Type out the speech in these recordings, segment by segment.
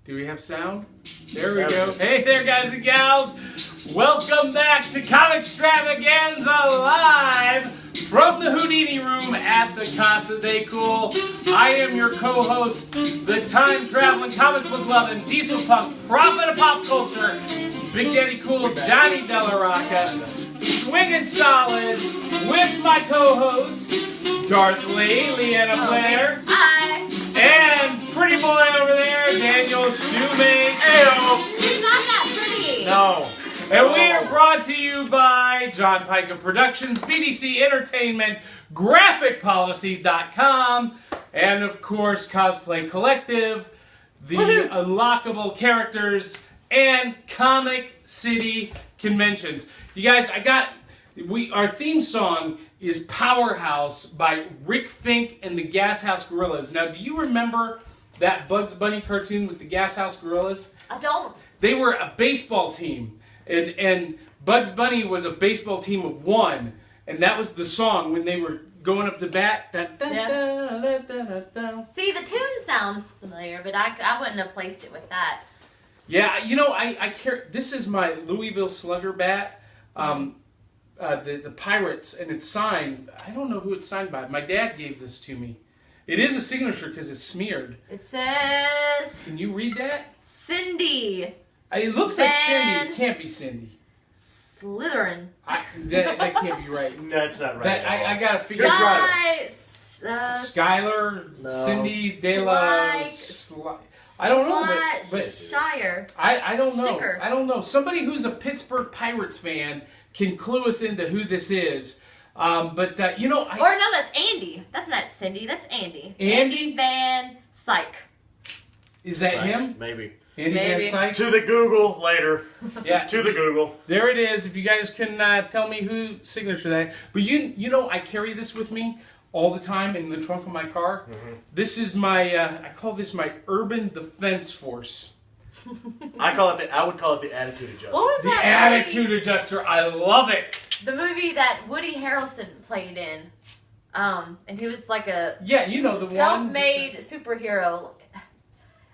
Do we have sound? There we go. Hey there, guys and gals. Welcome back to Comixstravaganza live from the Houdini room at the Casa de Cool. I am your co-host, the time-traveling, comic book loving, diesel punk, prophet of pop culture, Big Daddy Cool, Johnny Della Rocca, swinging solid with my co-hosts, Darth Lee, Leanna Blair. Hi. And pretty boy over there, Daniel Shoemake. He's not that pretty. No. And we are brought to you by John Pyka Productions, BDC Entertainment, GraphicPolicy.com, and of course Cosplay Collective, the Unlockable characters, and Comic City Conventions. You guys, our theme song is Powerhouse by Rick Fink and the Gas House Gorillas. Now, do you remember that Bugs Bunny cartoon with the Gas House Gorillas? I don't. They were a baseball team, and Bugs Bunny was a baseball team of one, and that was the song when they were going up to bat. See, the tune sounds familiar, but I wouldn't have placed it with that. Yeah, you know, I care. This is my Louisville Slugger bat. The Pirates, and it's signed. I don't know who it's signed by. My dad gave this to me. It is a signature because it's smeared. It says... Can you read that? Cindy. It looks like Cindy. It can't be Cindy. Slytherin. That can't be right. That's not right. I gotta figure Good it out. try. Skylar, no. Cindy, De La... I don't know, but Shire. I don't know. Sticker. I don't know. Somebody who's a Pittsburgh Pirates fan can clue us into who this is. You know... Or no, that's Andy. That's not Cindy. That's Andy. Andy Van Syke. Is that him? Maybe. Andy Maybe. Van Sykes? To the Google later. Yeah. To the Google. There it is. If you guys can tell me who signature that. But you know, I carry this with me all the time in the trunk of my car. Mm-hmm. This is my, I call this my Urban Defense Force. I would call it the Attitude Adjuster. What was The that Attitude movie? Adjuster. I love it. The movie that Woody Harrelson played in. And he was like a self-made superhero.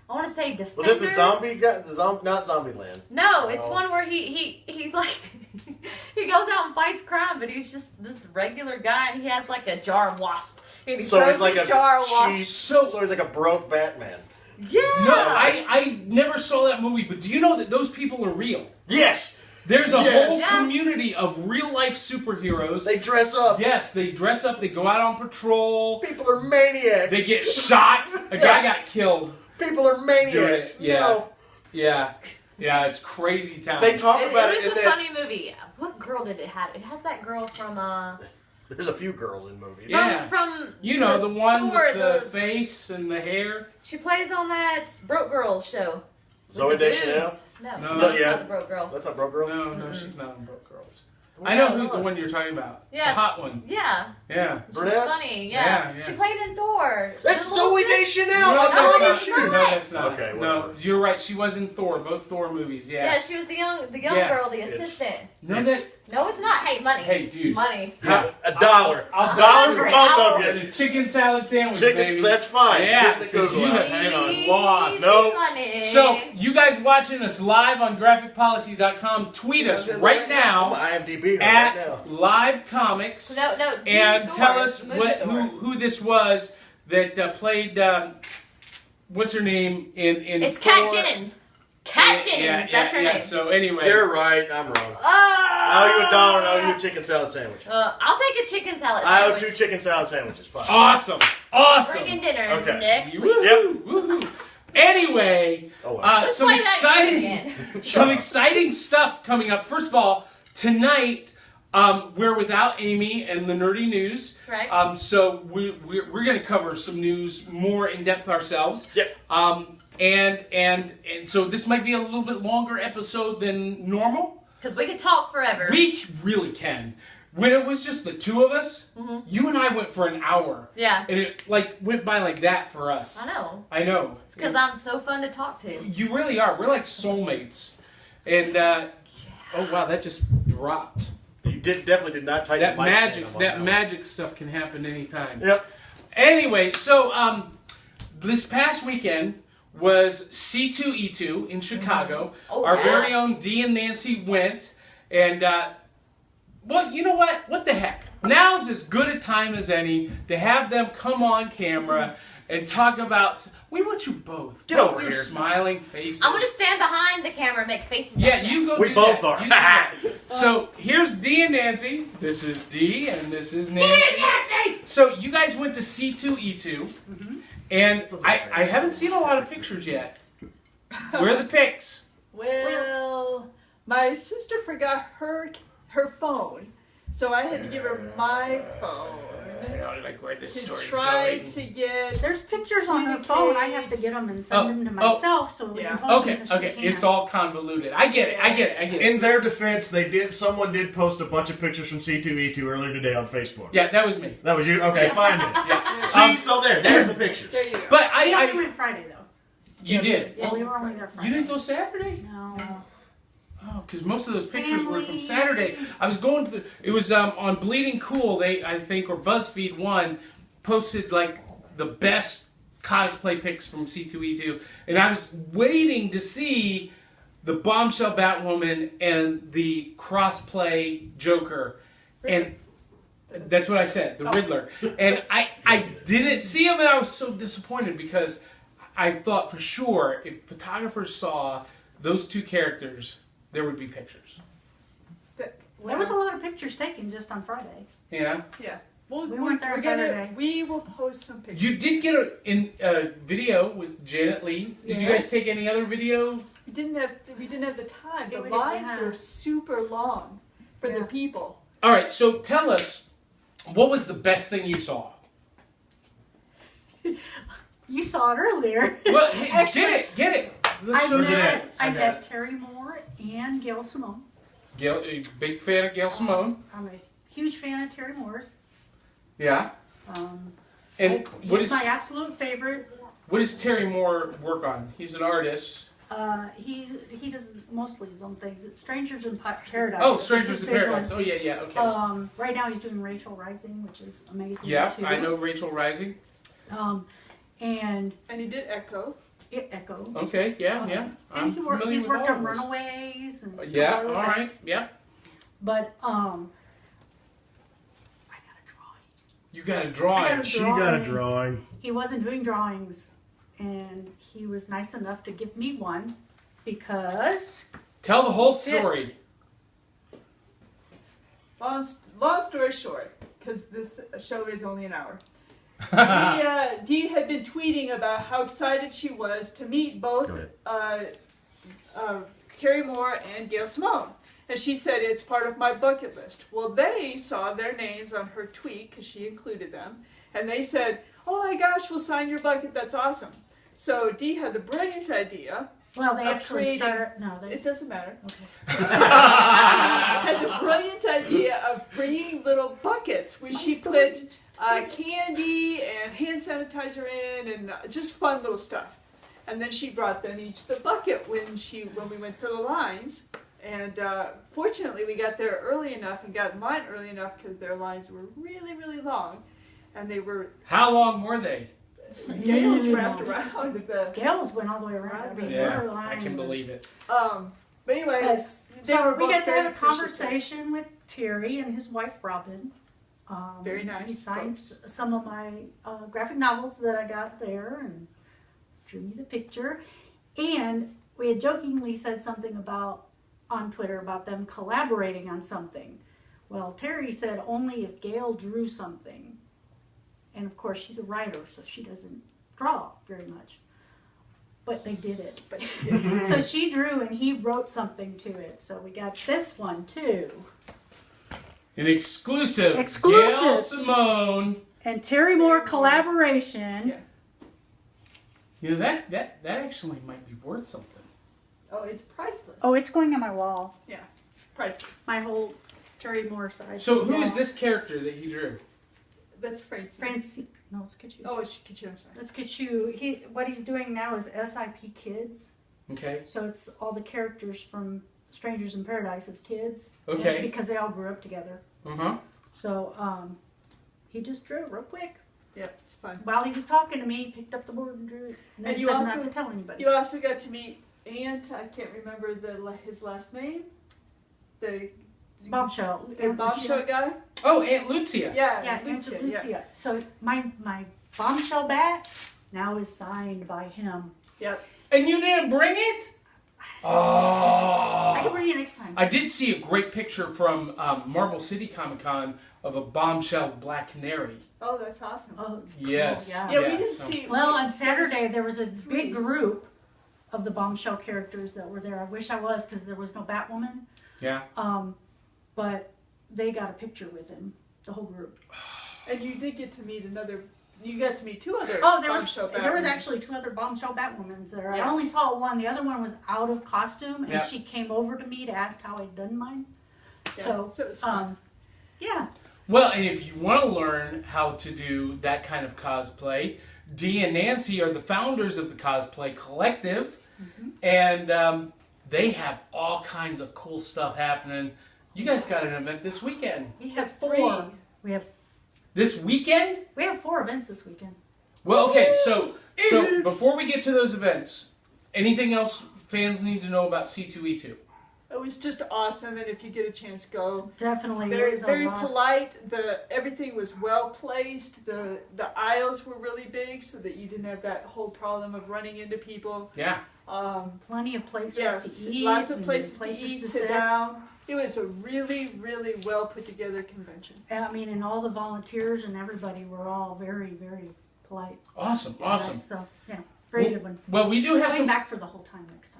I want to say Defender. Was it the zombie guy? Not Zombieland. No, it's one where he's like he goes out and fights crime, but he's just this regular guy, and he has like a jar of wasp. And he throws this jar of wasp. So he's like a broke Batman. Yeah. No, I never saw that movie, but do you know that those people are real? Yes. There's a whole community of real-life superheroes. They dress up. Yes, they dress up. They go out on patrol. People are maniacs. They get shot. A guy got killed. People are maniacs. Yeah. No. Yeah. Yeah, it's crazy town. They talk about it. It was a funny movie. What girl did it have? It has that girl from There's a few girls in movies. Yeah. From you know, the one Thor, with the face and the hair. She plays on that Broke Girls show. Zoe Deschanel? No, that's not the Broke Girl. That's not Broke Girl? No, she's not in Broke Girls. I know who the one you're talking about. Yeah. The hot one. Yeah. Yeah. She's funny, yeah. She played in Thor. That's Zoe Deschanel! No, No, that's not. Okay, no, you're right. She was in Thor, both Thor movies, yeah. Yeah, she was the young girl, the assistant. No, it's not. Hey, money. Hey, dude. Money. $1. $1 for $100 both of you. And a chicken salad sandwich, baby. That's fine. Yeah, Get the because Google you out. have Hang just on. lost. No. Money. So, you guys watching us live on GraphicPolicy.com, tweet us right now IMDb at right now. Live Comics and tell us who this was that played, what's her name in It's Thor. Kat Jennings. Kat Jennings, that's her name. So anyway. You're right, I'm wrong. I owe you $1, I owe you a chicken salad sandwich. I'll take a chicken salad I owe sandwich. 2 chicken salad sandwiches. Fine. Awesome. Bringing dinner Okay. next week. Yep. Woohoo. Anyway, Let's some play that game exciting stuff coming up. First of all, tonight we're without Amy and the nerdy news. Right. So we're going to cover some news more in depth ourselves. Yep. And so this might be a little bit longer episode than normal. Because we could talk forever. We really can. When it was just the two of us, you and I went for an hour. Yeah. And it went by like that for us. I know. It's because I'm so fun to talk to. You really are. We're like soulmates. And oh wow, that just dropped. You definitely did not tighten the mic stand. That magic stuff can happen anytime. Yep. Anyway, so this past weekend was C2E2 in Chicago. Oh, Our yeah. very own Dee and Nancy went. And, well, you know what? What the heck? Now's as good a time as any to have them come on camera and talk about... We want you both. Get both over your here. smiling faces. I'm going to stand behind the camera and make faces Yeah, at you go We do both that. are. You do that. So, here's Dee and Nancy. This is Dee and this is Nancy. Dee and Nancy! So, you guys went to C2E2. And I haven't seen a lot of pictures yet. Where are the pics? Well, my sister forgot her phone, so I had to give her my phone I don't like where this to story's try going. to get. There's pictures on her phone. I have to get them and send them to myself so we can post them. 'cause she can't. It's all convoluted. I get it. In their defense, someone did post a bunch of pictures from C2E2 earlier today on Facebook. Yeah, that was me. That was you? Okay, fine then. Yeah. See, so there's the picture. There you go. But We only I went Friday though. you did. Yeah, we were only there Friday. You didn't go Saturday? No. Oh, because most of those pictures were from Family. Saturday. I was going through. It was on Bleeding Cool. They, I think, or BuzzFeed One, posted like the best cosplay pics from C2E2, and I was waiting to see the bombshell Batwoman and the crossplay Joker, and that's what I said, the Riddler. And I didn't see him, and I was so disappointed because I thought for sure if photographers saw those two characters, there would be pictures. There was a lot of pictures taken just on Friday. Yeah. Yeah. Well, We weren't there on Saturday. We will post some pictures. You did get a video with Janet Lee. Did you guys Yes. take any other video? We didn't have the time. Yeah, The we didn't lines have. were super long for Yeah. the people. All right, so tell us, what was the best thing you saw? You saw it earlier. Well, hey, Actually, get it. Let's I show Janet. met, I met Terry Moore and Gail Simone. Gail, a big fan of Gail Simone. I'm a huge fan of Terry Moore's. Yeah. And what He's is my absolute favorite. what does Terry Moore work on? He's an artist. He does mostly his own things. It's Strangers in Paradise. Oh, It's Strangers his in big Paradise. one. Oh yeah, okay. Right now he's doing Rachel Rising, which is amazing. Yeah, too. I know Rachel Rising. And And he did Echo. Echo. Okay, yeah. And I'm he's familiar with worked all on of this. Runaways and Yeah, other all right, things. yeah. But I got a drawing. You got a drawing. She got a drawing. He wasn't doing drawings, and he was nice enough to give me one because Tell the whole story. Long story short, because this show is only an hour. Dee had been tweeting about how excited she was to meet both Terry Moore and Gail Simone. And she said, it's part of my bucket list. Well, they saw their names on her tweet, because she included them, and they said, oh my gosh, we'll sign your bucket, that's awesome. So Dee had the brilliant idea. well, they of actually creating- started. No, they It doesn't matter. okay. She had the brilliant idea of bringing little buckets where she put candy and hand sanitizer in and just fun little stuff. And then she brought them each the bucket when we went to the lines. And fortunately, we got there early enough and got in line early enough because their lines were really, really long. And they were... How long were they? Gail's wrapped around the... Gail's went all the way around. I mean, Yeah, her I line can was- believe it. But anyway, they So were we both got to very have a appreciative. conversation with Terry and his wife Robin. Very nice He signed folks. some of my graphic novels that I got there and drew me the picture. And we had jokingly said something on Twitter about them collaborating on something. Well, Terry said only if Gail drew something. And of course, she's a writer, so she doesn't draw very much. But they did it. But she did. So she drew and he wrote something to it. So we got this one too. An exclusive. Exclusive. Gail Simone. And Terry Moore collaboration. Yeah. You know, that actually might be worth something. Oh, it's priceless. Oh, it's going on my wall. Yeah, priceless. My whole Terry Moore side. So who is this character that he drew? That's Francine. Francie. No, it's Kachu. Oh, it's Kitchen, I'm sorry. That's Kachu. What he's doing now is SIP Kids. Okay. So it's all the characters from Strangers in Paradise as kids. Okay. Because they all grew up together. Uh-huh. So he just drew it real quick. Yeah, it's fun. While he was talking to me, he picked up the board and drew it. And then And you said also- not to tell anybody. You also got to meet Aunt. I can't remember his last name. The Bombshell. bombshell guy. Oh, Aunt Lucia. Yeah, Yeah, Lucia, Aunt Lucia. So my bombshell bat now is signed by him. Yep. And you didn't bring it? I can Oh. bring it next time. I did see a great picture from Marble City Comic Con of a bombshell black canary. Oh, that's awesome. Oh, Yes. cool, Yeah, we didn't so- see. Well, on there's Saturday there was a three. big group of the bombshell characters that were there. I wish I was because there was no Batwoman. Yeah. But they got a picture with him, the whole group. And you did get to meet another. You got to meet two other. Oh, there bombshell was Batwomen. actually 2 other bombshell Batwomans there. Yeah. I only saw one. The other one was out of costume, and Yeah. she came over to me to ask how I'd done mine. Yeah, So, it was fun. yeah. Well, and if you want to learn how to do that kind of cosplay, Dee and Nancy are the founders of the Cosplay Collective, and they have all kinds of cool stuff happening. You guys got an event this weekend. We have Three. 4. We have This weekend? 4 events this weekend. Well, okay, so before we get to those events, anything else fans need to know about C2E2? It was just awesome, and if you get a chance, go. Definitely. Very, there was a very lot. polite. Everything was well placed. The aisles were really big, so that you didn't have that whole problem of running into people. Yeah. Plenty of places Yeah, to eat. lots of and places to eat, sit down. It was a really, really well put together convention. I mean, and all the volunteers and everybody were all very, very polite. Awesome, and awesome. nice. So, yeah, very good one. Well, we do have Going some... back for the whole time next time.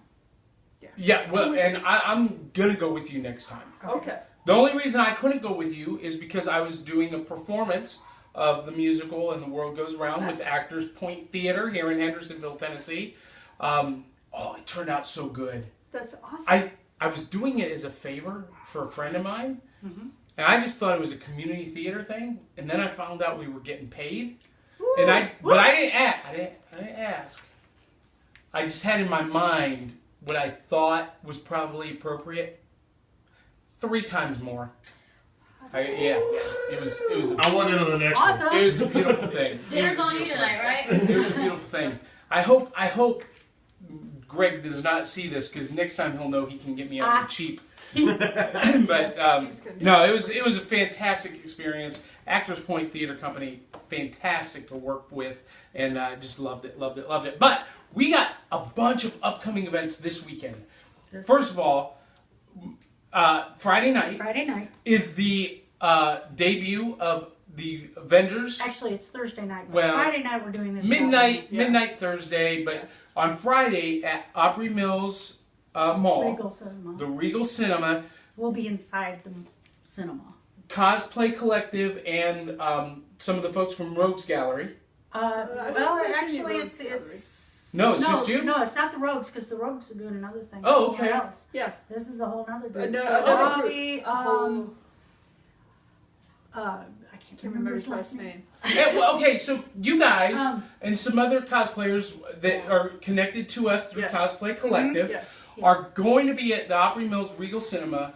Yeah, well, and I'm going to go with you next time. Okay. The only reason I couldn't go with you is because I was doing a performance of the musical And the World Goes Round with Actors Point Theater here in Hendersonville, Tennessee. It turned out so good. That's awesome. I was doing it as a favor for a friend of mine, and I just thought it was a community theater thing, and then I found out we were getting paid, but I didn't ask. I just had in my mind what I thought was probably appropriate. 3 times more. It was. I want into the next one. Awesome. It was a beautiful thing. Dinner's on you tonight, right? It was a beautiful thing. I hope Greg does not see this because next time he'll know he can get me out cheap. But no, it was a fantastic experience. Actors Point Theater Company, fantastic to work with, and I just loved it. But we got a bunch of upcoming events this weekend. First of all, Friday night is the debut of the Avengers. Actually, it's Thursday night. But Well, Friday night we're doing this. midnight Thursday, but on Friday at Opry Mills Mall, Regal Cinema. the Regal Cinema, We'll be inside the cinema. Cosplay Collective and some of the folks from Rogues Gallery. Well, think any actually, Rogues it's No, it's just you? No, it's not the Rogues because the Rogues are doing another thing. Oh, somewhere okay. Else. Yeah. This is a whole other group. Another I'll group. be, I can't Can't remember his last name. Yeah, well, okay, so you guys and some other cosplayers that are connected to us through Yes. Cosplay Collective Yes. are going to be at the Opry Mills Regal Cinema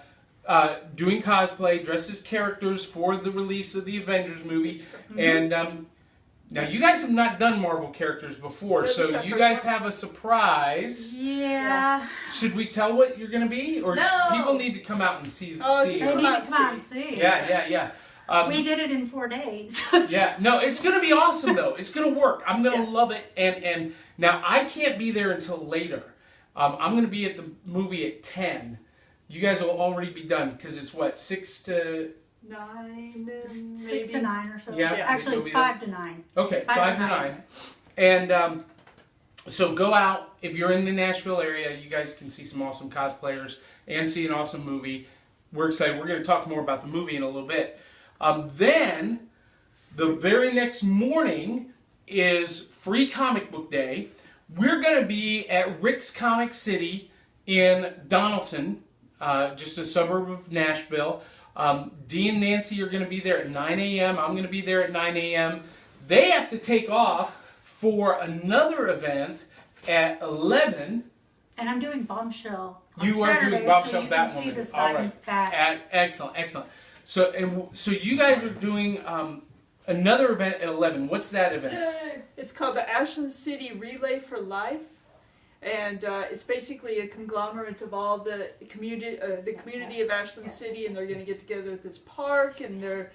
doing cosplay, dressed as characters for the release of the Avengers movie. And now you guys have not done Marvel characters before, This is so our you first guys one. have a surprise. Yeah. Should we tell what you're going to be? Or No. people need to come out and see Oh, see just it? They come need out to come out and and see. Yeah. We did it in 4 days. Yeah, no, it's going to be awesome, though. It's going to work. I'm going to love it. And now, I can't be there until later. I'm going to be at the movie at 10. You guys will already be done, because it's, what, 6 to... 9, maybe. 6 to 9 or so. Yeah. Actually, it's 5 to 9. Okay, 5 5 to to 9. And so go out. If you're in the Nashville area, you guys can see some awesome cosplayers and see an awesome movie. We're excited. We're going to talk more about the movie in a little bit. Then, the very next morning is Free Comic Book Day. We're going to be at Rick's Comic City in Donaldson, just a suburb of Nashville. Dee and Nancy are going to be there at 9 a.m. I'm going to be there at 9 a.m. They have to take off for another event at 11. And I'm doing Bombshell on You are Saturday, doing Bombshell so you can see Batwoman. the All side right. back. Excellent. So you guys are doing another event at 11. What's that event? Yay. It's called the Ashland City Relay for Life. And it's basically a conglomerate of all the community of Ashland City, and they're going to get together at this park, and they're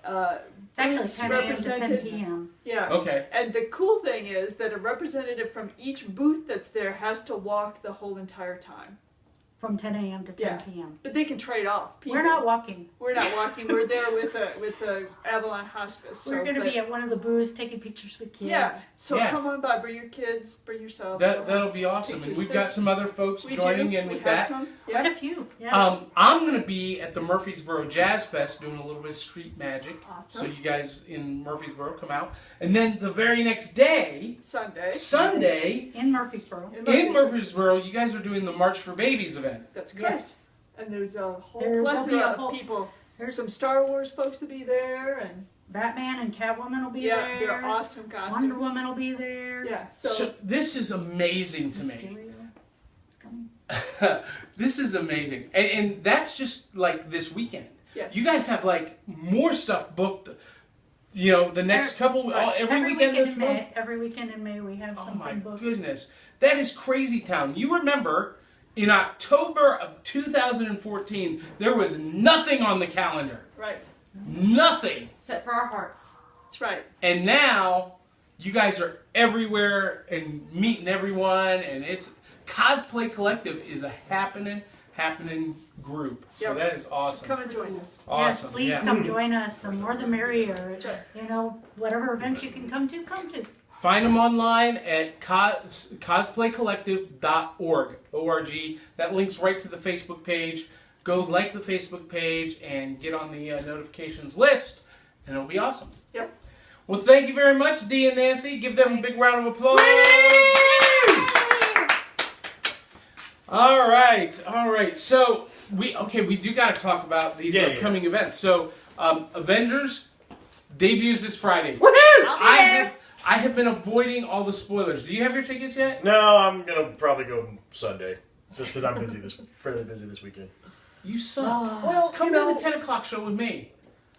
It's actually 10 a.m. to 10 p.m. Yeah. Okay. And the cool thing is that a representative from each booth that's there has to walk the whole entire time. From 10 a.m. to 10 p.m. But they can trade off. People. We're not walking. We're not walking. We're there with a Avalon Hospice. We're going to be at one of the booths taking pictures with kids. Yeah. So Yeah. come on by. Bring your kids. Bring yourselves. That'll be awesome. And we've got some other folks joining in with that. Quite a few. Yeah. I'm going to be at the Murfreesboro Jazz Fest doing a little bit of street magic. Awesome. So you guys in Murfreesboro come out. And then the very next day, Sunday, in Murfreesboro. in Murfreesboro, you guys are doing the March for Babies event. That's correct. Yes. And there's a whole There'll be plethora a of people. There's some Star Wars folks to be there, and Batman and Catwoman will be yeah, there. they're awesome costumes. Wonder Woman will be there. Yeah. So this is amazing to me. Mysterio is coming. This is amazing. And that's just like this weekend. Yes. You guys have like more stuff booked, you know, the next couple, every weekend this month. Every weekend in May we have something booked. Oh my goodness. That is crazy town. You remember in October of 2014, there was nothing on the calendar. Right. Nothing. Except for our hearts. That's right. And now you guys are everywhere and meeting everyone, and it's Cosplay Collective is a happening group. So that is awesome. So come and join us. Awesome. Yes, please yeah. come join us. The more the merrier. That's right. You know, whatever events you can come to, come to. Find them online at cosplaycollective.org. O-R-G. That links right to the Facebook page. Go like the Facebook page and get on the notifications list, and it'll be awesome. Yep. Well, thank you very much, Dee and Nancy. Give them a big round of applause. All right. So we do got to talk about these upcoming events. So Avengers debuts this Friday. Woohoo! I'll be there. I have been avoiding all the spoilers. Do you have your tickets yet? No, I'm gonna probably go Sunday, just because I'm fairly busy this weekend. You suck. Well, come to the 10 o'clock show with me.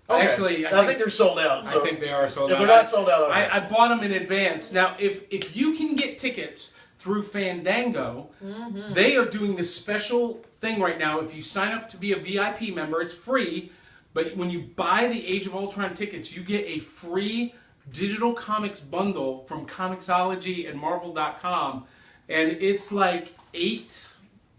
Okay. Actually, I think they're sold out. So I think they are sold out. If they're not sold out, okay. I bought them in advance. Now, if you can get tickets through Fandango, they are doing this special thing right now. If you sign up to be a VIP member, it's free. But when you buy the Age of Ultron tickets, you get a free digital comics bundle from Comixology and Marvel.com. And it's like 8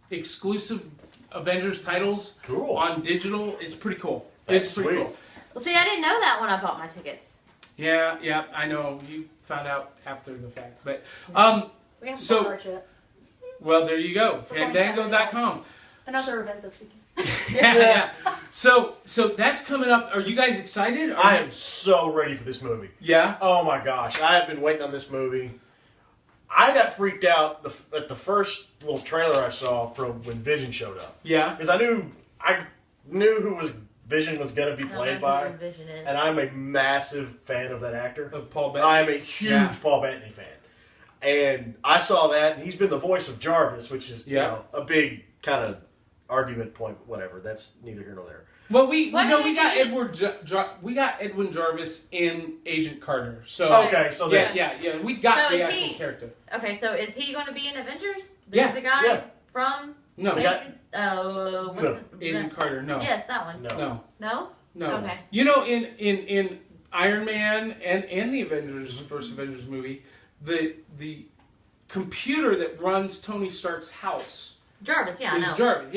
exclusive Avengers titles on digital. It's pretty cool. It's pretty cool. Well, see, I didn't know that when I bought my tickets. Yeah, I know. You found out after the fact. But, We haven't so, bought ours yet. well, there you go. Fandango.com. Another event this weekend. Yeah. So that's coming up. Are you guys excited? I am so ready for this movie. Yeah? Oh my gosh, I have been waiting on this movie. I got freaked out at the first little trailer I saw from when Vision showed up. Yeah. Because I knew who Vision was going to be played by. Vision is. And I'm a massive fan of that actor. Of Paul Bettany. I am a huge Paul Bettany fan. And I saw that, and he's been the voice of Jarvis, which is you know, a big kind of argument point, whatever. That's neither here nor there. Well, we got Edwin Jarvis in Agent Carter. So okay, so yeah, we got so the actual character. Okay, so is he going to be in Avengers? The guy from Agent Carter? No. Yes, that one. No. Okay. You know, in Iron Man and the Avengers, first Avengers movie, the computer that runs Tony Stark's house. Jarvis, is Jarvis,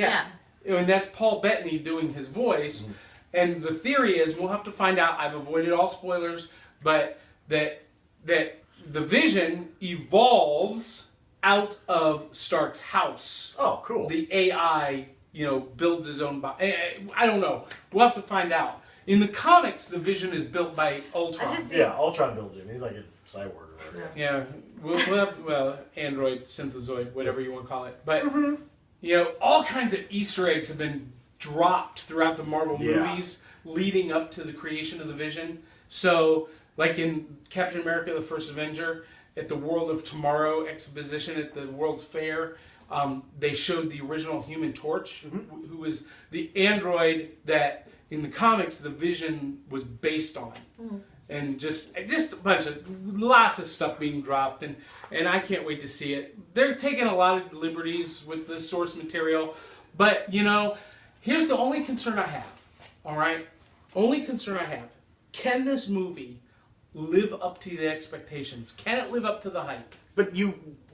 and that's Paul Bettany doing his voice. Mm-hmm. And the theory is, we'll have to find out. I've avoided all spoilers, but that the Vision evolves out of Stark's house. Oh, cool. The AI, builds his own body. I don't know. We'll have to find out. In the comics, the Vision is built by Ultron. Ultron builds him. He's like a cyborg or whatever. Yeah, we'll have, android, synthezoid, whatever you want to call it. But, all kinds of Easter eggs have been dropped throughout the Marvel movies leading up to the creation of the Vision. So, like in Captain America, the First Avenger, at the World of Tomorrow exposition at the World's Fair, they showed the original Human Torch, who was the android that in the comics the Vision was based on. and just lots of stuff being dropped, and I can't wait to see it. They're taking a lot of liberties with the source material, but here's the only concern I have. All right, only concern I have: can this movie live up to the expectations? Can it live up to the hype? But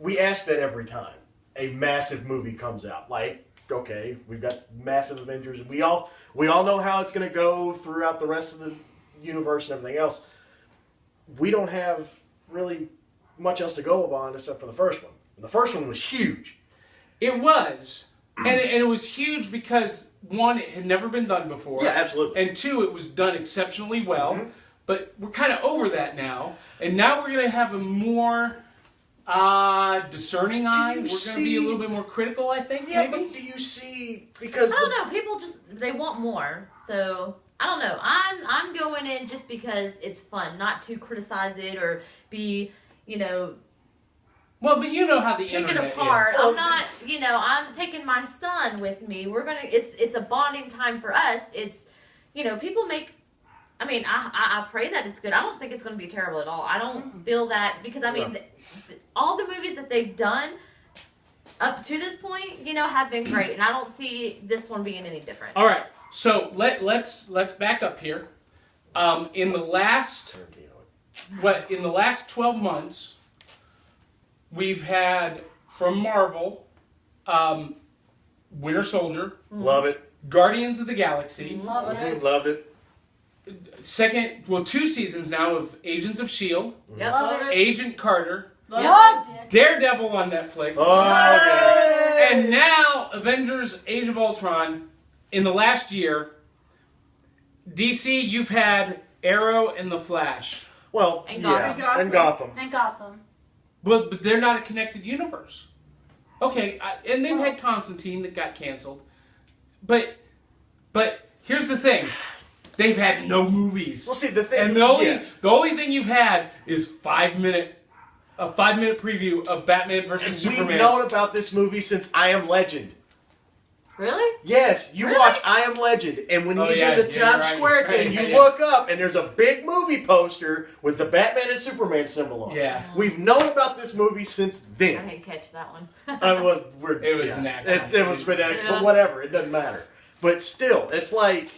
we ask that every time a massive movie comes out. Like, okay, we've got massive Avengers, and we all know how it's going to go throughout the rest of the universe and everything else. We don't have really much else to go on except for the first one. And the first one was huge. It was, and it was huge because one, it had never been done before. Yeah, absolutely. And two, it was done exceptionally well. Mm-hmm. But we're kind of over that now, and now we're going to have a more discerning eye. We're going to be a little bit more critical, I think. Yeah, maybe? but do you see? Because I don't know. People they want more. So I don't know. I'm going in just because it's fun, not to criticize it or be Well, but you know how the pick it internet apart. is. I'm not. I'm taking my son with me. We're gonna. It's a bonding time for us. It's people make. I mean, I pray that it's good. I don't think it's going to be terrible at all. I don't feel that because all the movies that they've done up to this point, have been great, and I don't see this one being any different. All right, so let's back up here. In the last 12 months, we've had from Marvel, Winter Soldier, love it, Guardians of the Galaxy, loved it. Two seasons now of Agents of S.H.I.E.L.D., Yep. Agent Carter, Loved it. Daredevil on Netflix, and now Avengers Age of Ultron. In the last year, DC, you've had Arrow and The Flash. Well, And and Gotham. And Gotham. But they're not a connected universe. Okay, and they've had Constantine that got canceled. But here's the thing. They've had no movies. Well, see, the thing... And the only thing you've had is a 5-minute preview of Batman versus Superman. We've known about this movie since I Am Legend. Really? Yes, you watch I Am Legend, and when he's in the Times Square thing, you look up, and there's a big movie poster with the Batman and Superman symbol on it. Yeah. We've known about this movie since then. I didn't catch that one. It was an accident. It was an accident, but whatever, it doesn't matter. But still, it's like,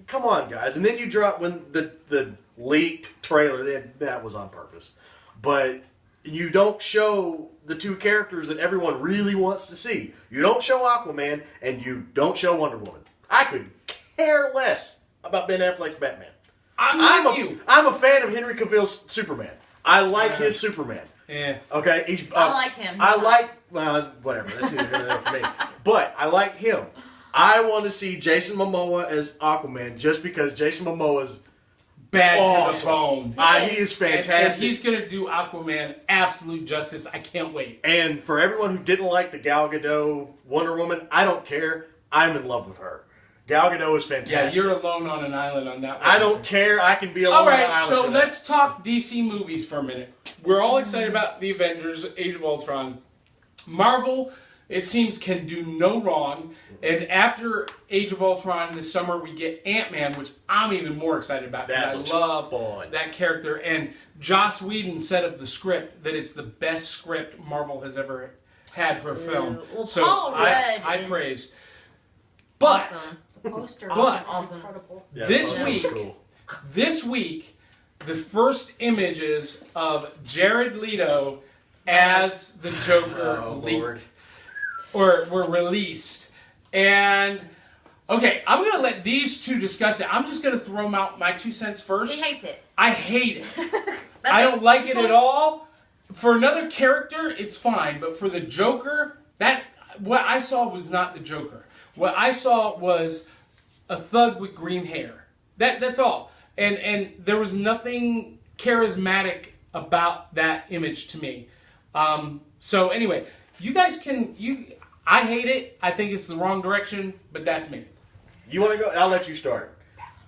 come on, guys. And then you drop when the leaked trailer, that was on purpose. But you don't show the two characters that everyone really wants to see. You don't show Aquaman, and you don't show Wonder Woman. I could care less about Ben Affleck's Batman. I'm a fan of Henry Cavill's Superman. I like his Superman. Yeah. Okay? I like him. I like... whatever. That's either here or there for me. But I like him. I want to see Jason Momoa as Aquaman just because Jason Momoa's bad awesome. to the bone. He is fantastic. And he's going to do Aquaman absolute justice. I can't wait. And for everyone who didn't like the Gal Gadot Wonder Woman, I don't care. I'm in love with her. Gal Gadot is fantastic. Yeah, you're alone on an island on that one. I don't care. I can be alone all right, on an island. so let's talk DC movies for a minute. We're all excited about the Avengers, Age of Ultron. Marvel, it seems, can do no wrong. And after Age of Ultron this summer, we get Ant-Man, which I'm even more excited about because I love that character. And Joss Whedon said of the script that it's the best script Marvel has ever had for a film. Well, so Paul Rudd I is praise. But awesome. The poster But- was incredible. Yeah, this that was week, cool. this week, the first images of Jared Leto as the Joker leaked or were released. And, okay, I'm going to let these two discuss it. I'm just going to throw out my 2 cents first. He hates it. I hate it. I don't like it at all. For another character, it's fine. But for the Joker, what I saw was not the Joker. What I saw was a thug with green hair. That's all. And there was nothing charismatic about that image to me. So anyway, you guys I hate it. I think it's the wrong direction, but that's me. You want to go? I'll let you start.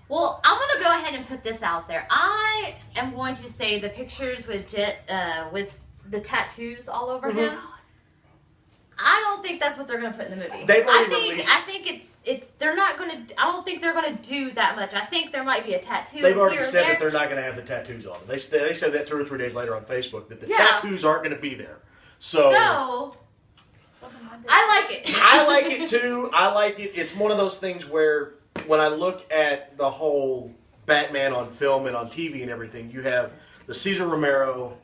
Well, I'm going to go ahead and put this out there. I am going to say the pictures with the tattoos all over him. I don't think that's what they're gonna put in the movie. They've I already think released- I think it's they're not gonna. I don't think they're gonna do that much. I think there might be a tattoo. They've already here or said there. that they're not going to have the tattoos on them. They said that 2 or 3 days later on Facebook that the Yeah. tattoos aren't going to be there. So I like it. I like it too. I like it. It's one of those things where when I look at the whole Batman on film and on TV and everything, you have the Cesar Romero,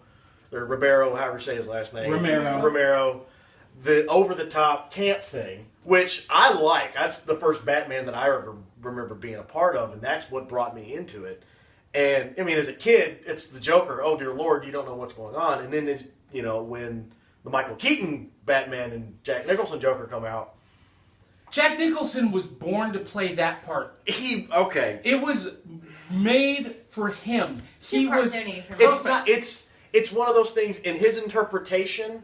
or Ribeiro, however you say his last name. Romero. The over-the-top camp thing, which I like. That's the first Batman that I ever remember being a part of, and that's what brought me into it. And, I mean, as a kid, it's the Joker. Oh, dear Lord, you don't know what's going on. And then, when the Michael Keaton Batman and Jack Nicholson Joker come out. Jack Nicholson was born to play that part. Okay. It was made for him. Too Was cartoony for me. It's not. It's one of those things. In his interpretation,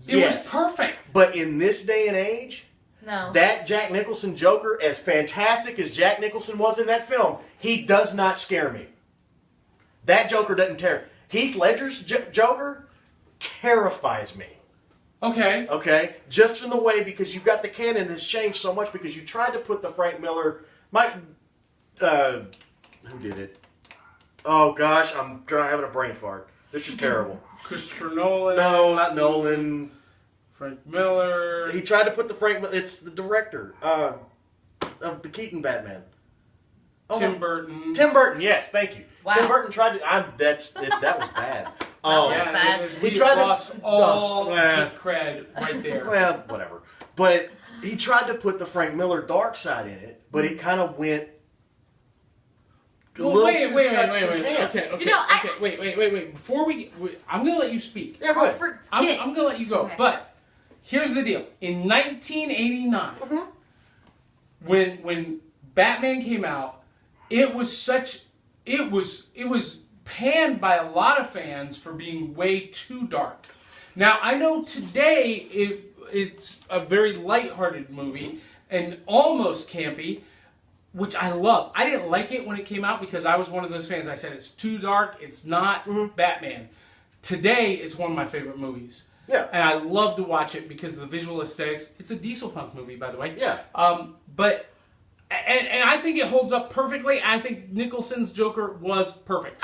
It yes. was perfect. But in this day and age, No. that Jack Nicholson Joker, as fantastic as Jack Nicholson was in that film, he does not scare me. That Joker doesn't terror. Heath Ledger's Joker terrifies me. Okay. Okay? Just in the way, because you've got the canon has changed so much because you tried to put the Frank Miller... who did it? Oh, gosh, I'm having a brain fart. This is terrible. Christopher Nolan. No, not Nolan. Frank Miller. He tried to put the Frank... It's the director of the Keaton Batman. Tim Burton. Tim Burton, yes, thank you. Wow. Tim Burton tried to... that was bad. Yeah, it was, He he tried to- lost all Well, geek cred right there. Well, whatever. But he tried to put the Frank Miller dark side in it, but it kind of went... Well, wait. Okay, You know, wait. Before I'm going to let you speak. Yeah, go Oh, ahead. forget. I'm going to let you go. Okay. But here's the deal. In 1989, when Batman came out, it was panned by a lot of fans for being way too dark. Now, I know today it's a very lighthearted movie and almost campy, which I love. I didn't like it when it came out because I was one of those fans. I said it's too dark. It's not Batman. Today, it's one of my favorite movies. Yeah. And I love to watch it because of the visual aesthetics. It's a diesel punk movie, by the way. Yeah. But I think it holds up perfectly. I think Nicholson's Joker was perfect.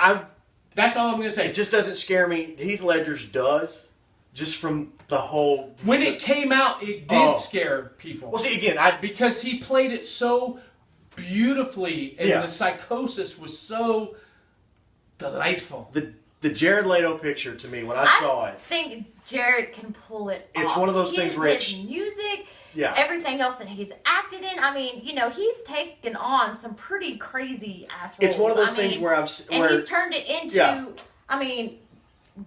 That's all I'm going to say. It just doesn't scare me. Heath Ledger's does, just from the whole... When it came out, it did scare people. Well, see, again, because he played it so beautifully, and the psychosis was so delightful. The Jared Leto picture, to me, when I saw it... I think Jared can pull it off. It's one of those things where his music, Yeah. everything else that he's acted in. I mean, he's taken on some pretty crazy ass roles. It's one of those things where I've... And he's turned it into,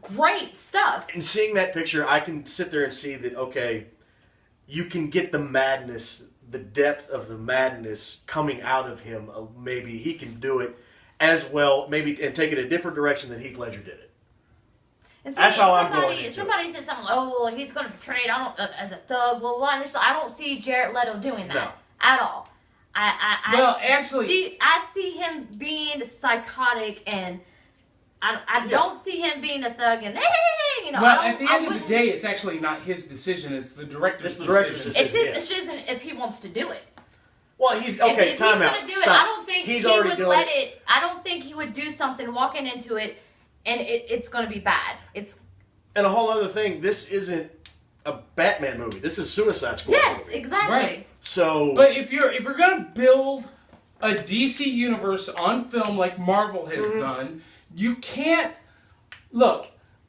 great stuff. And seeing that picture, I can sit there and see that, okay, you can get the madness, the depth of the madness coming out of him. Maybe he can do it as well, maybe, and take it a different direction than Heath Ledger did it. And That's how I'm going into somebody said something, well, he's going to portray it as a thug, blah, blah, blah. And I don't see Jared Leto doing that at all. I see him being psychotic, and I don't see him being a thug, and at the end of the day, it's actually not his decision. It's the director's decision. It's his decision if he wants to do it. Well, he's okay. Time out. If he's going to do it, I don't think he would I don't think he would do something walking into it, and it's going to be bad. And a whole other thing. This isn't a Batman movie. This is Suicide Squad. Yes, movie. exactly. Right. So, but if you're going to build a DC universe on film like Marvel has done, you can't look.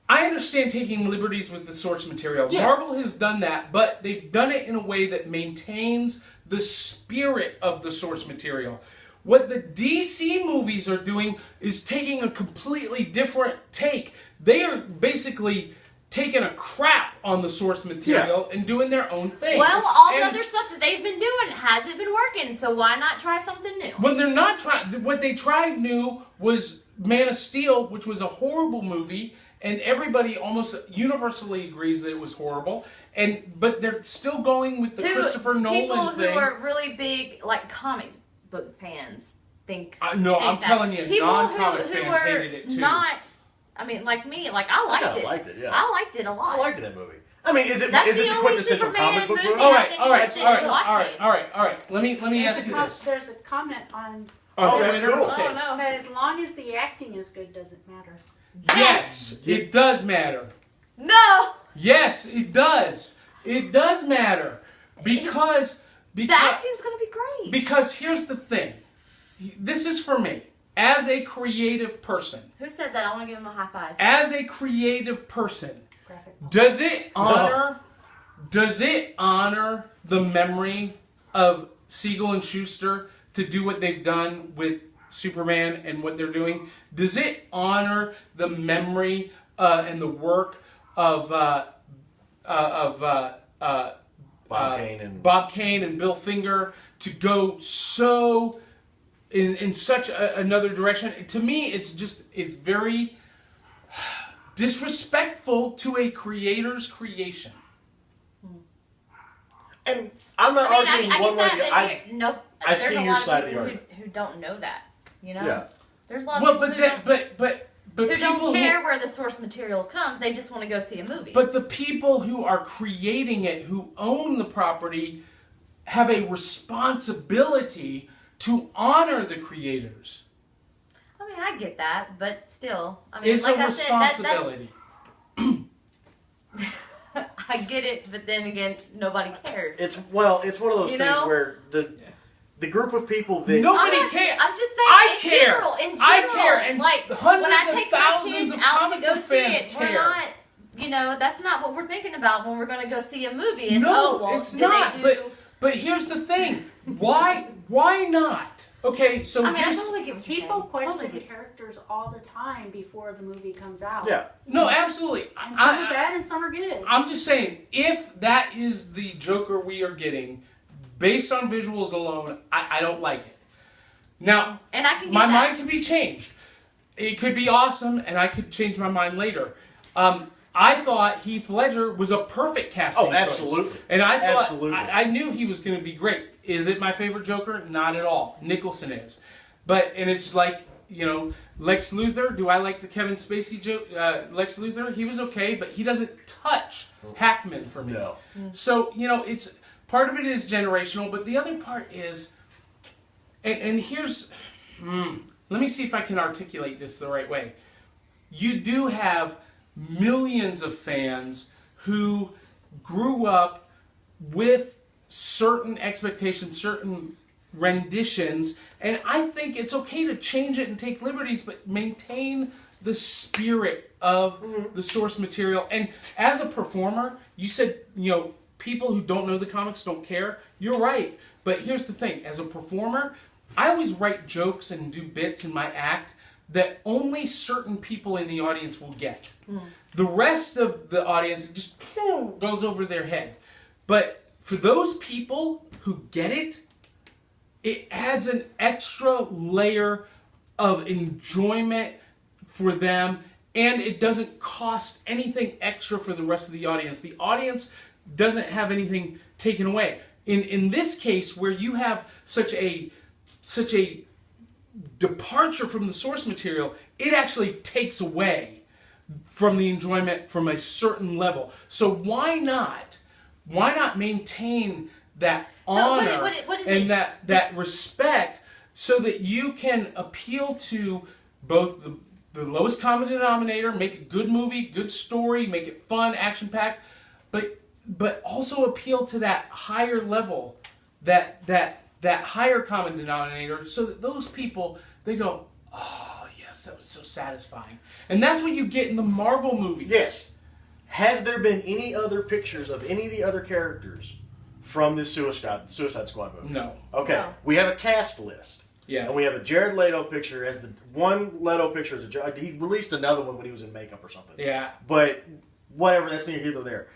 I understand taking liberties with the source material. Yeah. Marvel has done that, but they've done it in a way that maintains the spirit of the source material. What the DC movies are doing is taking a completely different take. They are basically taking a crap on the source material and doing their own thing. Well, all the other stuff that they've been doing hasn't been working, so why not try something new? When they're not trying, what they tried new was Man of Steel, which was a horrible movie, and everybody almost universally agrees that it was horrible. But they're still going with the Christopher Nolan people thing. People who are really big, comic book fans think. No, I'm telling you, non-comic who fans hated it too. Not, like me, I liked it. liked it. Yeah, I liked it a lot. I liked that movie. I mean, is it That's the the only quintessential Superman comic book movie movie? All I right, think all you right, should all right, watch all right, it. all right, all right, all right. Let me ask you this. There's a comment on On Okay, Twitter? cool. Okay. Oh no. that as long as the acting is good, doesn't matter. Yes, it does matter. No. Yes, it does. It does matter because The acting's gonna be great. because here's the thing. This is for me as a creative person. Who said that? I want to give him a high five. As a creative person, Graphic. does it honor the memory of Siegel and Schuster to do what they've done with Superman and what they're doing? Does it honor the memory and the work of Bob Kane and Bill Finger to go so in such another direction? To me, it's very disrespectful to a creator's creation. And I'm not arguing I one get way. that. I see your side of the people argument. who don't know that. You know. Yeah. There's a lot of Well, people but who people don't care where the source material comes. They just want to go see a movie. But the people who are creating it, who own the property, have a responsibility to honor the creators. I mean, I get that, but still, I mean, It's like a I said, that responsibility. I get it, but then again, nobody cares. It's one of those You things know? where the group of people that Nobody I'm cares. I'm just saying. I in care. General, in general, I care, and like hundreds when I of take my thousands kids of out to comic go book see fans it, we're care. not. You know, that's not what we're thinking about when we're going to go see a movie. Is, No, oh, well, it's did not. They do... But here's the thing. Why not? Okay, so I mean, I here's, totally get what you're People saying. question Totally get it. characters all the time before the movie comes out. yeah. no, absolutely. And some are bad and some are good. I'm just saying, if that is the Joker we are getting, based on visuals alone, I don't like it. Now, And I can get my that. mind can be changed. It could be awesome, and I could change my mind later. I thought Heath Ledger was a perfect casting choice. Absolutely. And I thought, Absolutely. I knew he was going to be great. Is it my favorite Joker? Not at all. Nicholson is. And it's like, you know, Lex Luthor. Do I like the Kevin Spacey Lex Luthor? He was okay, but he doesn't touch Hackman for me. No. So, you know, it's part of it is generational, but the other part is, and here's, let me see if I can articulate this the right way. You do have millions of fans who grew up with certain expectations, certain renditions, and I think it's okay to change it and take liberties, but maintain the spirit of the source material. And as a performer, you said, you know, people who don't know the comics don't care. You're right. But here's the thing. As a performer, I always write jokes and do bits in my act that only certain people in the audience will get. The rest of the audience just goes over their head. But for those people who get it, it adds an extra layer of enjoyment for them, and it doesn't cost anything extra for the rest of the audience. The audience doesn't have anything taken away. In this case, where you have such a departure from the source material, it actually takes away from the enjoyment from a certain level. So why not maintain that honor what is and it? that respect so that you can appeal to both the lowest common denominator, make a good movie, good story, make it fun, action-packed, but also appeal to that higher level, that higher common denominator, so that those people, they go, oh yes, that was so satisfying. And that's what you get in the Marvel movies. Yes. Has there been any other pictures of any of the other characters from this Suicide Squad movie? No. Okay. No. We have a cast list. Yeah. And we have a Jared Leto picture as the one Leto picture as a he released another one when he was in makeup or something. Yeah. But whatever, that's neither here nor there.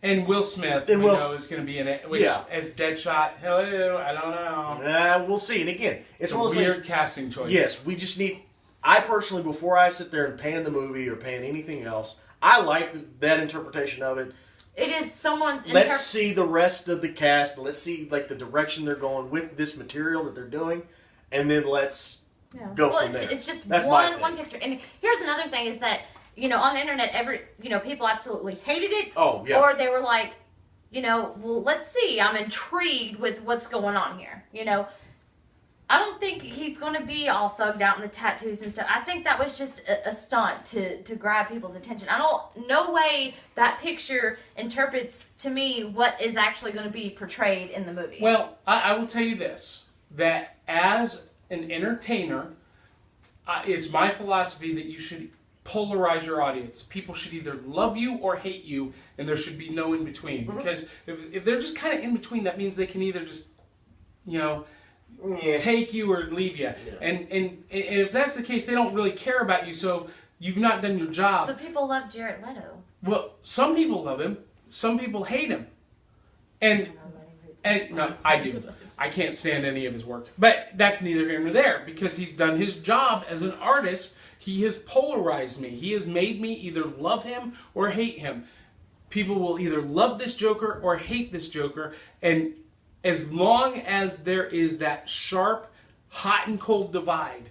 And Will Smith, And we Will- know is going to be in it, which Yeah. as Deadshot, hello, I don't know. We'll see. And again, It's it's a one of those weird things. casting choice. Yes, we just need. I personally, before I sit there and pan the movie or pan anything else, I like that interpretation of it. It is someone's. Let's see the rest of the cast. Let's see like the direction they're going with this material that they're doing, and then let's go well, from there. it's just That's my one thing. picture. And here's another thing: is that on the internet, people absolutely hated it. Oh, yeah. Or they were like, well, let's see. I'm intrigued with what's going on here. I don't think he's going to be all thugged out in the tattoos and stuff. I think that was just a stunt to grab people's attention. No way that picture interprets to me what is actually going to be portrayed in the movie. Well, I will tell you this, that as an entertainer, it's my philosophy that you should polarize your audience. People should either love you or hate you, and there should be no in between. Mm-hmm. Because if they're just kind of in between, that means they can either just, take you or leave you. Yeah. And if that's the case, they don't really care about you, so you've not done your job. But people love Jared Leto. Well, some people love him. Some people hate him. And no, I do. I can't stand any of his work. But that's neither here nor there, because he's done his job as an artist. He has polarized me. He has made me either love him or hate him. People will either love this Joker or hate this Joker, and as long as there is that sharp, hot and cold divide,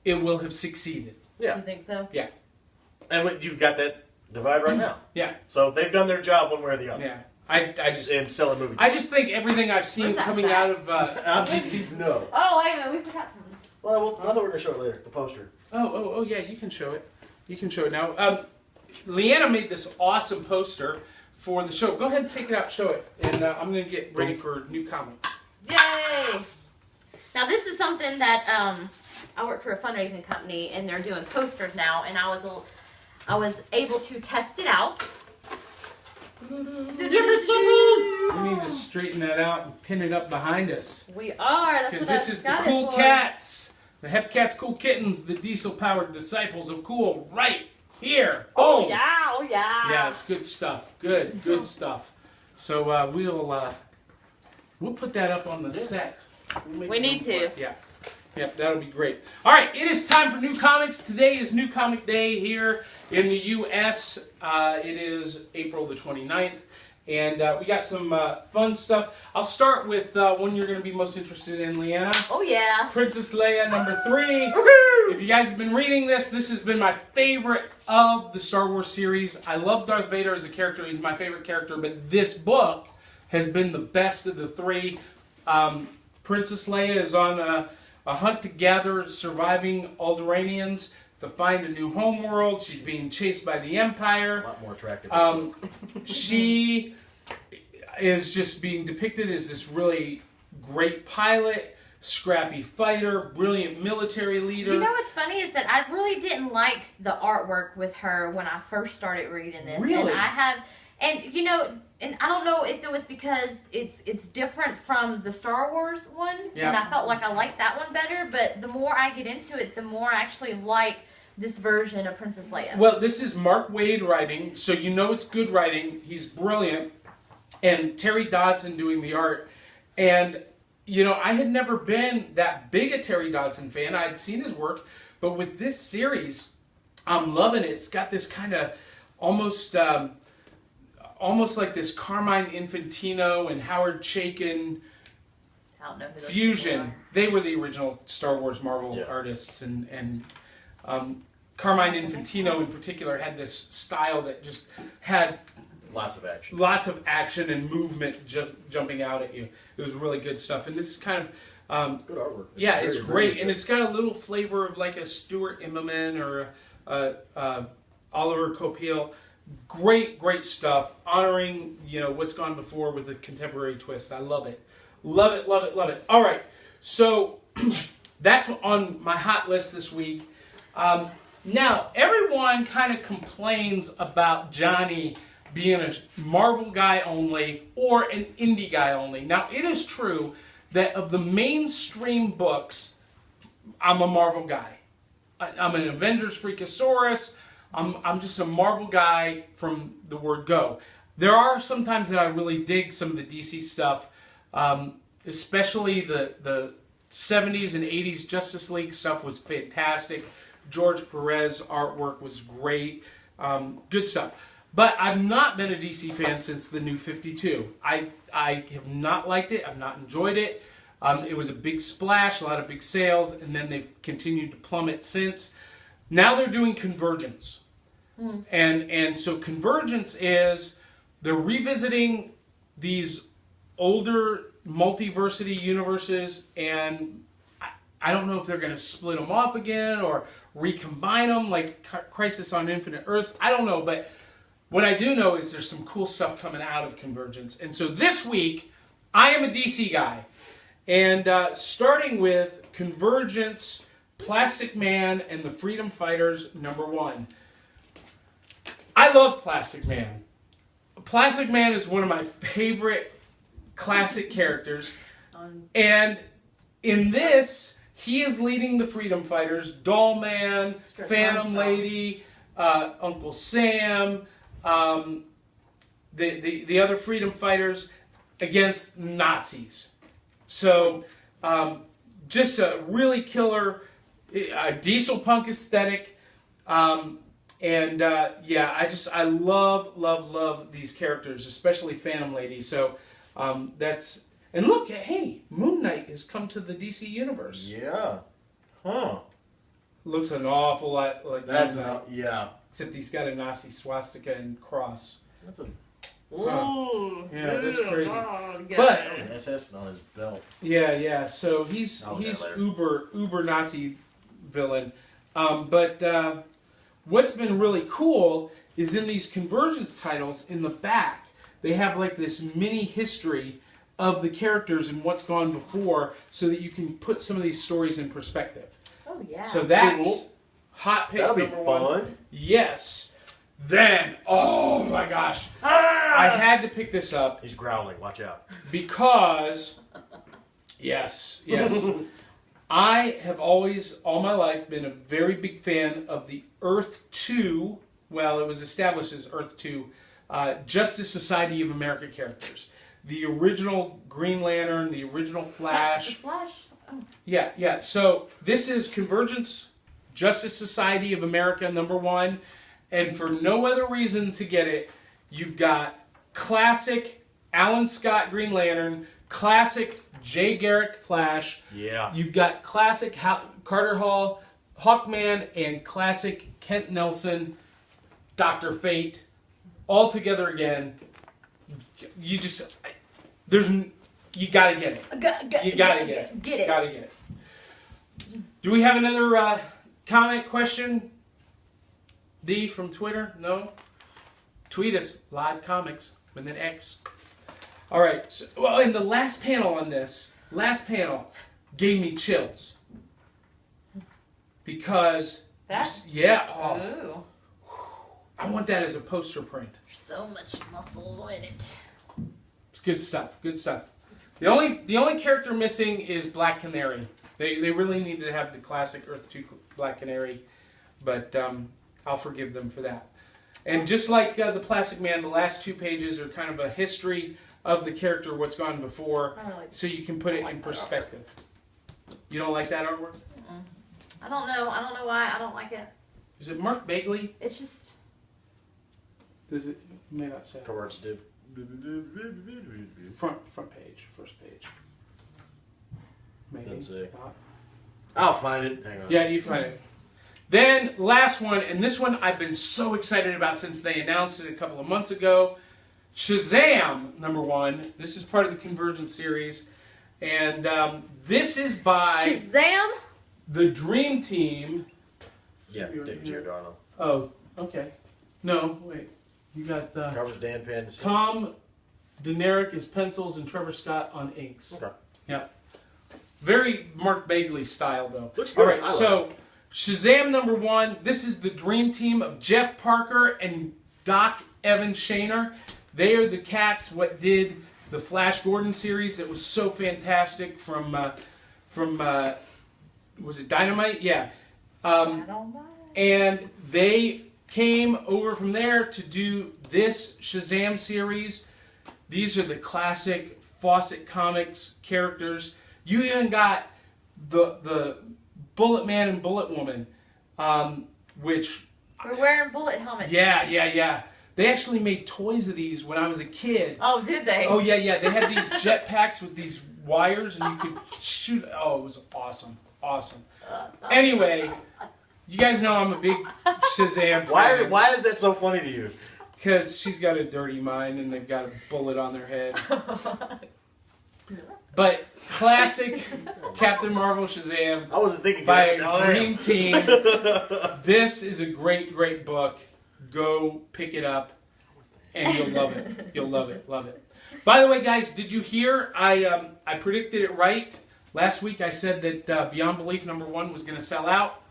it will have succeeded. Yeah. You think so? Yeah. And you've got that divide right now. Yeah. So they've done their job one way or the other. Yeah. I just in selling movies. I just think everything I've seen coming out of DC. No. Oh, wait a minute, we forgot something. Well, I thought we were going to show it later. The poster. Oh, yeah, you can show it. You can show it now. Leanna made this awesome poster for the show. Go ahead and take it out, show it. And I'm going to get ready for a new comic. Yay! Now, this is something that I work for a fundraising company, and they're doing posters now, and I was able to test it out. We need to straighten that out and pin it up behind us. We are. Because this is the Cool Cats. The Hepcats Cool Kittens, the diesel-powered disciples of cool, right here. Oh, Boom. yeah, oh, yeah. Yeah, it's good stuff. Good stuff. So we'll put that up on the set. We need to. Yeah. Yep, that'll be great. All right, it is time for new comics. Today is New Comic Day here in the U.S. It is April the 29th, and we got some fun stuff. I'll start with one you're going to be most interested in, Leanna. Oh, yeah. Princess Leia #3. Woohoo! If you guys have been reading this, this has been my favorite of the Star Wars series. I love Darth Vader as a character. He's my favorite character, but this book has been the best of the three. Princess Leia is on a hunt to gather surviving Alderaanians to find a new homeworld. She's being chased by the Empire. A lot more attractive. She is just being depicted as this really great pilot, scrappy fighter, brilliant military leader. You know what's funny is that I really didn't like the artwork with her when I first started reading this. Really? And I don't know if it was because it's different from the Star Wars one, yeah. And I felt like I liked that one better, but the more I get into it, the more I actually like this version of Princess Leia. Well, this is Mark Waid writing, so you know it's good writing. He's brilliant. And Terry Dodson doing the art. And, I had never been that big a Terry Dodson fan. I had seen his work, but with this series, I'm loving it. It's got this kind of almost like this Carmine Infantino and Howard Chaykin fusion. They were the original Star Wars Marvel artists, and Carmine Infantino in particular had this style that just had lots of action and movement just jumping out at you. It was really good stuff, and this is kind of it's good artwork. It's great, and it's got a little flavor of like a Stuart Immonen or Oliver Copiel. Great stuff, honoring what's gone before with a contemporary twist. I love it. All right, so that's on my hot list this week. Now, everyone kind of complains about Johnny being a Marvel guy only or an indie guy only. Now, it is true that of the mainstream books, I'm a Marvel guy. I'm an Avengers freakosaurus. I'm just a Marvel guy from the word go. There are some times that I really dig some of the DC stuff, especially the 70s and 80s Justice League stuff was fantastic. George Perez artwork was great. Good stuff. But I've not been a DC fan since the New 52. I have not liked it. I've not enjoyed it. It was a big splash, a lot of big sales, and then they've continued to plummet since. Now they're doing Convergence. And so Convergence is they're revisiting these older multiversity universes, and I don't know if they're going to split them off again or recombine them like Crisis on Infinite Earths. I don't know, but what I do know is there's some cool stuff coming out of Convergence. And so this week, I am a DC guy. And starting with Convergence, Plastic Man, and the Freedom Fighters #1. I love Plastic Man. Plastic Man is one of my favorite classic characters. And in this, he is leading the Freedom Fighters, Doll Man, Phantom Lady, Uncle Sam, the other Freedom Fighters against Nazis. So, just a really killer diesel punk aesthetic. I love these characters, especially Phantom Lady. So, and look, hey, Moon Knight has come to the DC universe. Yeah. Huh. Looks an awful lot like That's Moon Knight. not, yeah. Except he's got a Nazi swastika and cross. That's a Ooh. Yeah, that's crazy. But SS on his belt. Yeah. So he's uber Nazi villain. What's been really cool is in these Convergence titles in the back they have like this mini history of the characters and what's gone before, so that you can put some of these stories in perspective. Oh yeah. So that's cool. Hot pick That'll be number fun. 1. Yes. Then, oh my gosh, I had to pick this up. He's growling. Watch out. Because, yes, I have always, all my life, been a very big fan of the Earth 2, well, it was established as Earth 2, Justice Society of America characters. The original Green Lantern, the original Flash. The Flash. Oh. Yeah. So this is Convergence, Justice Society of America #1. And for no other reason to get it, you've got classic Alan Scott Green Lantern, classic Jay Garrick Flash. Yeah. You've got classic Carter Hall Hawkman and classic Kent Nelson Dr. Fate all together again. You gotta get it. You gotta get it. Get it. Gotta get it. Do we have another comment question? D from Twitter? No? Tweet us, Live Comics, with an X. All right. So, well, in the last panel on this, gave me chills. Because, Ooh. I want that as a poster print. There's so much muscle in it. It's good stuff. The only character missing is Black Canary. They really need to have the classic Earth 2 Black Canary, but I'll forgive them for that. And just like the Plastic Man, the last 2 pages are kind of a history of the character, what's gone before, so you can put it in perspective. You don't like that artwork? I don't know why I don't like it. Is it Mark Bagley? It's just. Does it? You may not say. Towards the Front page, first page. Maybe. Doesn't say. Not. I'll find it. Hang on. Yeah, you find it. Then, last one, and this one I've been so excited about since they announced it a couple of months ago. Shazam, #1. This is part of the Convergence series. And this is by Shazam? the Dream Team. Yeah, Dick Giordano. Oh, okay. No, wait. You got Covers Dan Penn. Tom Denerick as pencils and Trevor Scott on inks. Okay. Yeah. Very Mark Bagley style, though. Looks All good. right, so Shazam #1. This is the Dream Team of Jeff Parker and Doc Evan Shaner. They are the cats what did the Flash Gordon series that was so fantastic from was it Dynamite? Yeah. And they came over from there to do this Shazam series. These are the classic Fawcett Comics characters. You even got the Bullet Man and Bullet Woman, which... We're wearing bullet helmets. Yeah. They actually made toys of these when I was a kid. Oh, did they? Oh, yeah. They had these jetpacks with these wires and you could shoot... Oh, it was awesome. Anyway, You guys know I'm a big Shazam Why fan. why is that so funny to you? Because she's got a dirty mind and they've got a bullet on their head. But classic Captain Marvel Shazam I wasn't thinking by that. Now I a am. dream team. This is a great, great book. Go pick it up and you'll love it. You'll love it. Love it. By the way, guys, did you hear? I predicted it right. Last week I said that Beyond Belief #1 was going to sell out.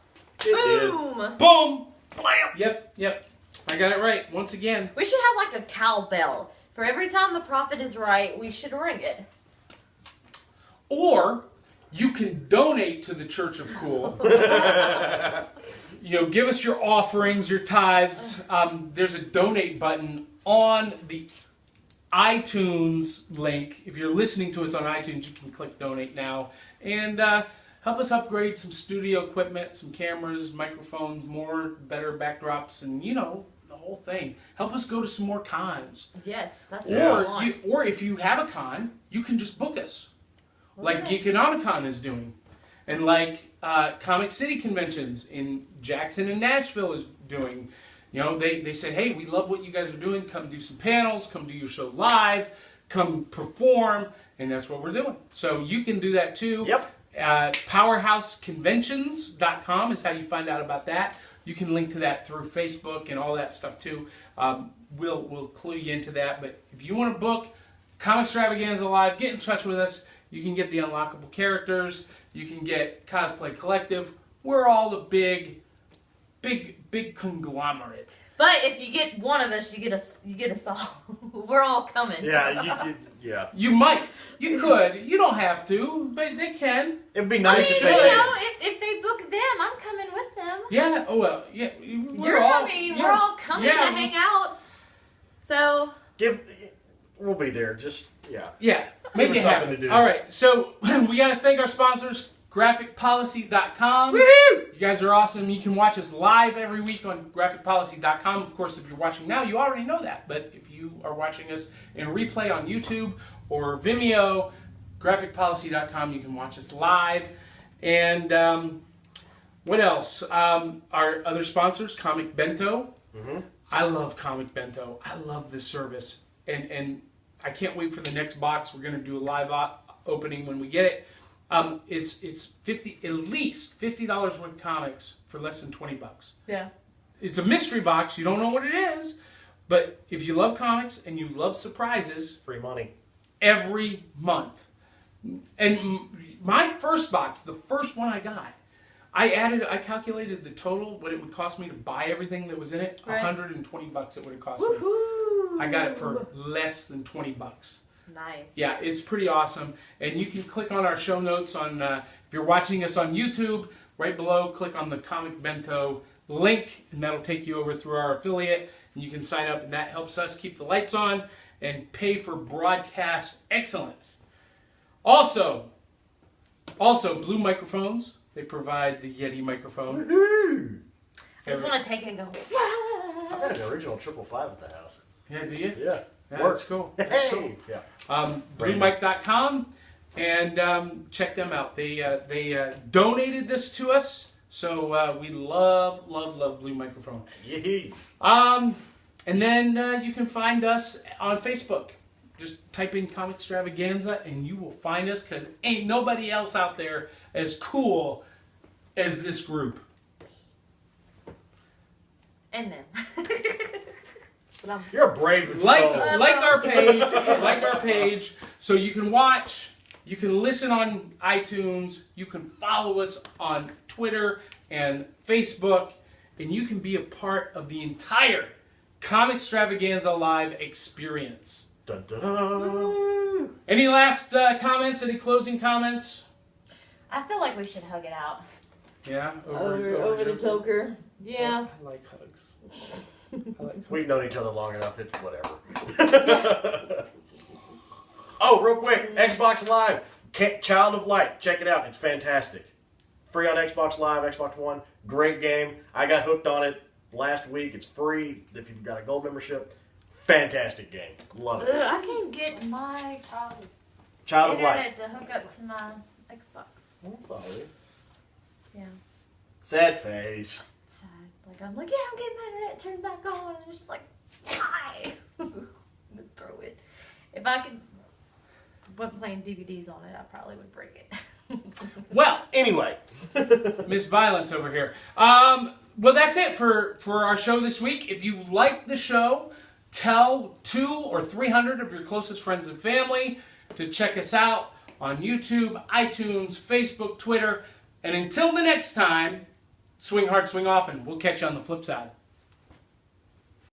It did. Boom! Boom! Blam! Yep. I got it right once again. We should have like a cowbell. For every time the prophet is right, we should ring it. Or you can donate to the Church of Cool. Give us your offerings, your tithes. There's a donate button on the iTunes link. If you're listening to us on iTunes, you can click donate now. And help us upgrade some studio equipment, some cameras, microphones, better backdrops, and the whole thing. Help us go to some more cons. Yes, that's what I Or want. or if you have a con, you can just book us. Like Geekonomicon is doing. And like Comic City Conventions in Jackson and Nashville is doing. They said, hey, we love what you guys are doing. Come do some panels. Come do your show live. Come perform. And that's what we're doing. So you can do that too. Yep. PowerhouseConventions.com is how you find out about that. You can link to that through Facebook and all that stuff too. We'll clue you into that. But if you want to book Comixstravaganza Live, get in touch with us. You can get the Unlockable characters. You can get Cosplay Collective. We're all the big conglomerate. But if you get one of us, you get us all. We're all coming. Yeah, You might. You could. You don't have to, but they can. It'd be I nice mean, if they did. if they book them, I'm coming with them. Yeah. Oh well. Yeah. You're coming. We're all coming to hang out. So We'll be there. Just Yeah. Make Give it us something happen. to do. All right. So we got to thank our sponsors, GraphicPolicy.com. woohoo! You guys are awesome. You can watch us live every week on GraphicPolicy.com. Of course, if you're watching now, you already know that. But if you are watching us in replay on YouTube or Vimeo, GraphicPolicy.com, you can watch us live. And what else? Our other sponsors, Comic Bento. Mm-hmm. I love Comic Bento. I love this service. And I can't wait for the next box. We're going to do a live opening when we get it. It's at least $50 worth of comics for less than $20. Yeah. It's a mystery box. You don't know what it is. But if you love comics and you love surprises, free money every month. And my first box, the first one I got, I calculated the total, what it would cost me to buy everything that was in it. Right. $120 it would have cost me. Woohoo! I got it for less than $20. Nice. Yeah, it's pretty awesome. And you can click on our show notes on, if you're watching us on YouTube, right below, click on the Comic Bento link, and that'll take you over through our affiliate. And you can sign up, and that helps us keep the lights on and pay for broadcast excellence. Also, Blue Microphones. They provide the Yeti microphone. Woohoo! I just want to take it and go. I've got an original 555 at the house. Yeah, do you? Yeah. Yeah, Works. that's cool. Hey. That's cool. Yeah. BlueMic.com, and check them out. They donated this to us, so we love Blue Microphone. Yee. And then you can find us on Facebook. Just type in Comixstravaganza and you will find us, because ain't nobody else out there as cool as this group. And then. You're a brave Like soul. our page, so you can watch, you can listen on iTunes, you can follow us on Twitter and Facebook, and you can be a part of the entire Comixstravaganza Live experience. Dun, dun, dun. Any last comments? Any closing comments? I feel like we should hug it out. Yeah, Over the toker. Yeah. I like hugs. I like hugs. We've known each other long enough. It's whatever. Oh, real quick. Xbox Live. Child of Light. Check it out. It's fantastic. Free on Xbox Live, Xbox One. Great game. I got hooked on it last week. It's free if you've got a gold membership. Fantastic game. Love it. I can't get my Child of Light. internet to hook up to my Xbox. I'm sorry. Yeah. Sad face. Sad. Like, I'm like, yeah, I'm getting my internet turned back on. And it's just like, why? I'm gonna throw it. If I could, wasn't playing DVDs on it, I probably would break it. Well, Anyway. Miss Violence over here. Well, that's it for our show this week. If you like the show, tell 200 or 300 of your closest friends and family to check us out on YouTube, iTunes, Facebook, Twitter. And until the next time, swing hard, swing often. We'll catch you on the flip side.